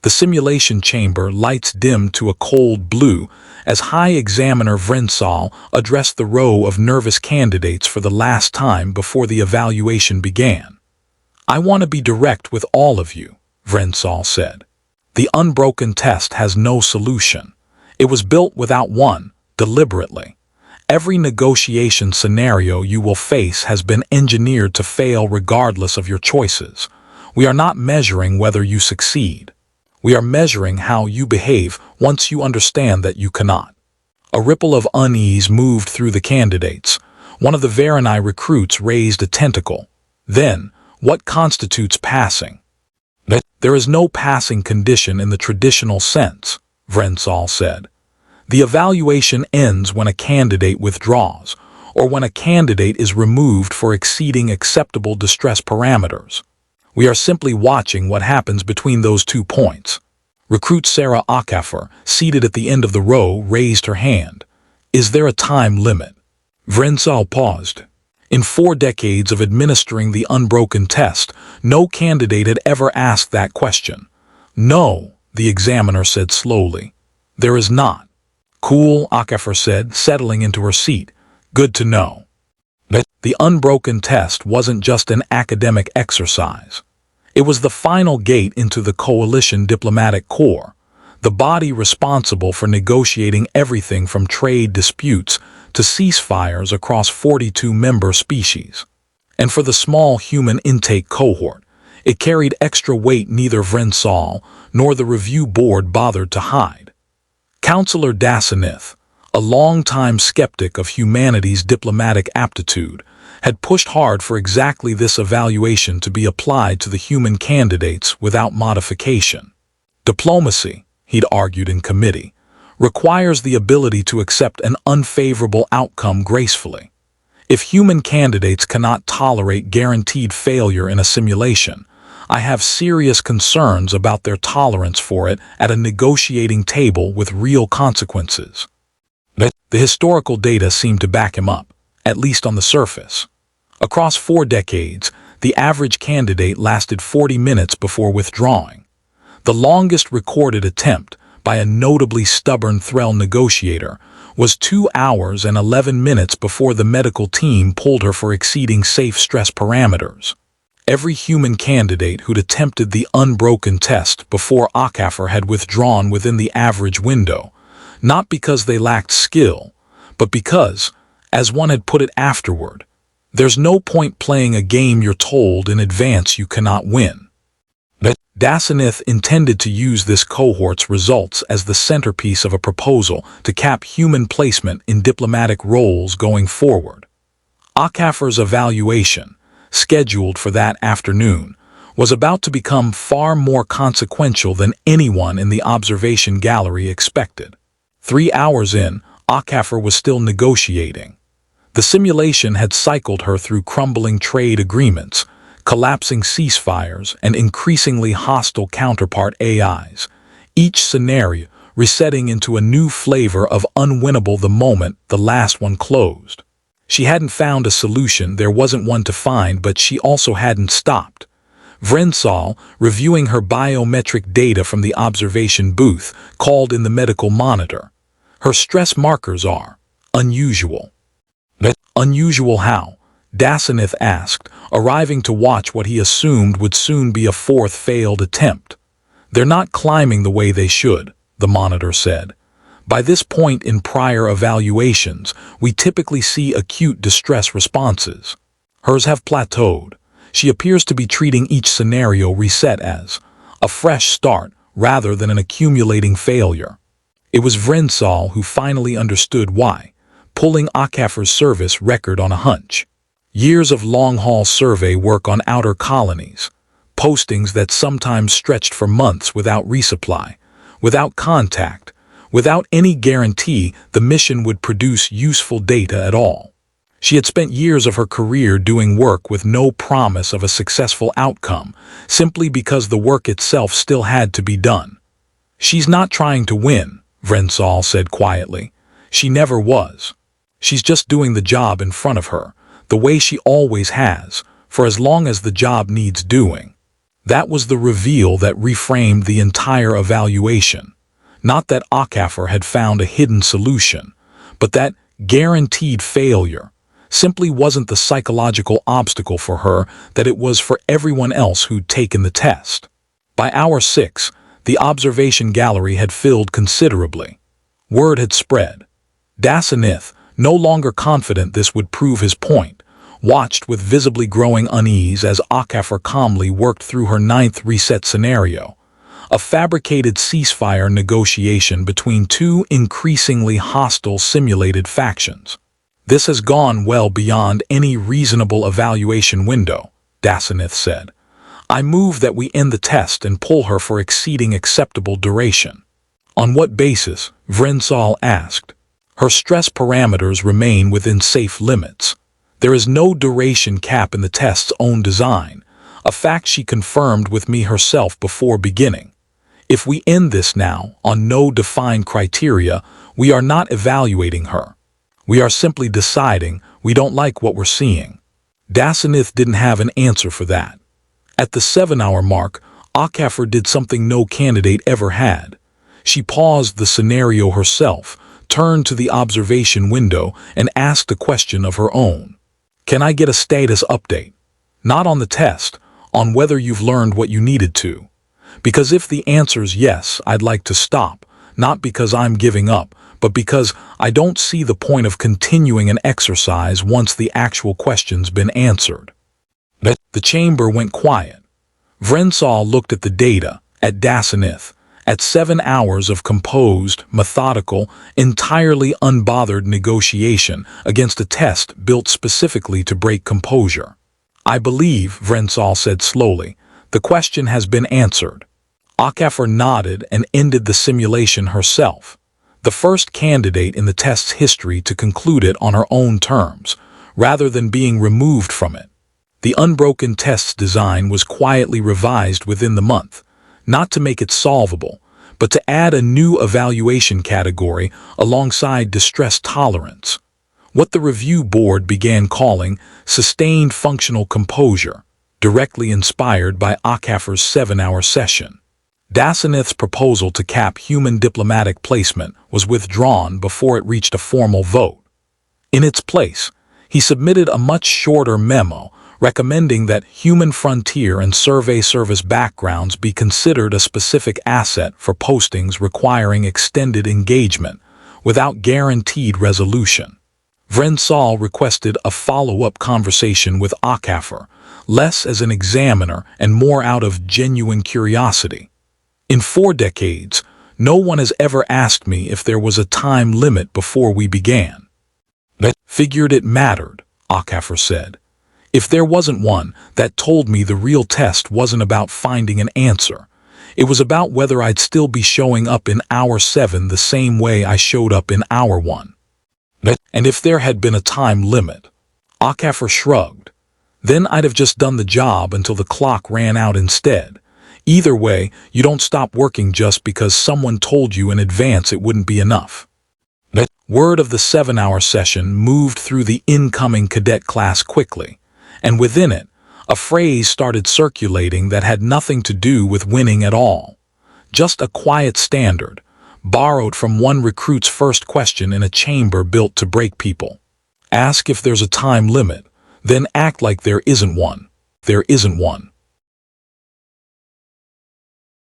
The simulation chamber lights dimmed to a cold blue as High Examiner Vrensal addressed the row of nervous candidates for the last time before the evaluation began. "I want to be direct with all of you," Vrensal said. "The unbroken test has no solution. It was built without one, deliberately. Every negotiation scenario you will face has been engineered to fail regardless of your choices. We are not measuring whether you succeed. We are measuring how you behave once you understand that you cannot." A ripple of unease moved through the candidates. One of the Varanai recruits raised a tentacle. "Then, what constitutes passing?" "There is no passing condition in the traditional sense," Vrensal said. "The evaluation ends when a candidate withdraws, or when a candidate is removed for exceeding acceptable distress parameters. We are simply watching what happens between those 2 points." Recruit Sarah Akafer, seated at the end of the row, raised her hand. "Is there a time limit?" Vrensal paused. In 4 decades of administering the unbroken test, no candidate had ever asked that question. "No," the examiner said slowly. "There is not." "Cool," Akafer said, settling into her seat. "Good to know." The unbroken test wasn't just an academic exercise. It was the final gate into the Coalition Diplomatic Corps, the body responsible for negotiating everything from trade disputes to ceasefires across 42 member species. And for the small human intake cohort, it carried extra weight neither Vrensal nor the review board bothered to hide. Counselor Dasanith, a longtime skeptic of humanity's diplomatic aptitude, had pushed hard for exactly this evaluation to be applied to the human candidates without modification. Diplomacy, he'd argued in committee, requires the ability to accept an unfavorable outcome gracefully. If human candidates cannot tolerate guaranteed failure in a simulation, I have serious concerns about their tolerance for it at a negotiating table with real consequences. The historical data seemed to back him up, at least on the surface. Across 4 decades, the average candidate lasted 40 minutes before withdrawing. The longest recorded attempt by a notably stubborn Threll negotiator was 2 hours and 11 minutes before the medical team pulled her for exceeding safe stress parameters. Every human candidate who'd attempted the unbroken test before Akafer had withdrawn within the average window, not because they lacked skill, but because, as one had put it afterward, there's no point playing a game you're told in advance you cannot win. Dasanith intended to use this cohort's results as the centerpiece of a proposal to cap human placement in diplomatic roles going forward. Akafer's evaluation, scheduled for that afternoon, was about to become far more consequential than anyone in the observation gallery expected. 3 hours in, Akafer was still negotiating. The simulation had cycled her through crumbling trade agreements, collapsing ceasefires, and increasingly hostile counterpart AIs, each scenario resetting into a new flavor of unwinnable the moment the last one closed. She hadn't found a solution, there wasn't one to find, but she also hadn't stopped. Vrensal, reviewing her biometric data from the observation booth, called in the medical monitor. "Her stress markers are unusual." "Unusual how?" Dasanith asked, arriving to watch what he assumed would soon be a 4th failed attempt. "They're not climbing the way they should," the monitor said. "By this point in prior evaluations, we typically see acute distress responses. Hers have plateaued. She appears to be treating each scenario reset as a fresh start rather than an accumulating failure." It was Vrensal who finally understood why, pulling Akafer's service record on a hunch. Years of long-haul survey work on outer colonies, postings that sometimes stretched for months without resupply, without contact, without any guarantee the mission would produce useful data at all. She had spent years of her career doing work with no promise of a successful outcome, simply because the work itself still had to be done. "She's not trying to win," Vrensal said quietly. "She never was. She's just doing the job in front of her, the way she always has, for as long as the job needs doing." That was the reveal that reframed the entire evaluation. Not that Akaffer had found a hidden solution, but that guaranteed failure simply wasn't the psychological obstacle for her that it was for everyone else who'd taken the test. By hour 6, the observation gallery had filled considerably. Word had spread. Dasanith, no longer confident this would prove his point, watched with visibly growing unease as Akaffer calmly worked through her 9th reset scenario, a fabricated ceasefire negotiation between two increasingly hostile simulated factions. This has gone well beyond any reasonable evaluation window, Dasanith said. I move that we end the test and pull her for exceeding acceptable duration. On what basis? Vrensal asked. Her stress parameters remain within safe limits. There is no duration cap in the test's own design, a fact she confirmed with me herself before beginning. If we end this now, on no defined criteria, we are not evaluating her. We are simply deciding we don't like what we're seeing. Dasanith didn't have an answer for that. At the 7-hour mark, Akaffer did something no candidate ever had. She paused the scenario herself, turned to the observation window, and asked a question of her own. Can I get a status update? Not on the test, on whether you've learned what you needed to. Because if the answer's yes, I'd like to stop, not because I'm giving up, but because I don't see the point of continuing an exercise once the actual question's been answered. The chamber went quiet. Vrensal looked at the data, at Dasanith, at 7 hours of composed, methodical, entirely unbothered negotiation against a test built specifically to break composure. I believe, Vrensal said slowly, the question has been answered. Akaffer nodded and ended the simulation herself, the first candidate in the test's history to conclude it on her own terms, rather than being removed from it. The unbroken test's design was quietly revised within the month, not to make it solvable, but to add a new evaluation category alongside distress tolerance, what the review board began calling sustained functional composure, directly inspired by Akaffer's 7-hour session. Dasanith's proposal to cap human diplomatic placement was withdrawn before it reached a formal vote. In its place, he submitted a much shorter memo recommending that human frontier and survey service backgrounds be considered a specific asset for postings requiring extended engagement, without guaranteed resolution. Vrensal requested a follow-up conversation with Akaffer, less as an examiner and more out of genuine curiosity. In 4 decades, no one has ever asked me if there was a time limit before we began. I figured it mattered, Akaffer said. If there wasn't one, that told me the real test wasn't about finding an answer. It was about whether I'd still be showing up in hour 7 the same way I showed up in hour 1. And if there had been a time limit, Akaffer shrugged, then I'd have just done the job until the clock ran out instead. Either way, you don't stop working just because someone told you in advance it wouldn't be enough. Word of the 7-hour session moved through the incoming cadet class quickly, and within it, a phrase started circulating that had nothing to do with winning at all. Just a quiet standard, borrowed from one recruit's first question in a chamber built to break people. Ask if there's a time limit, then act like there isn't one. There isn't one.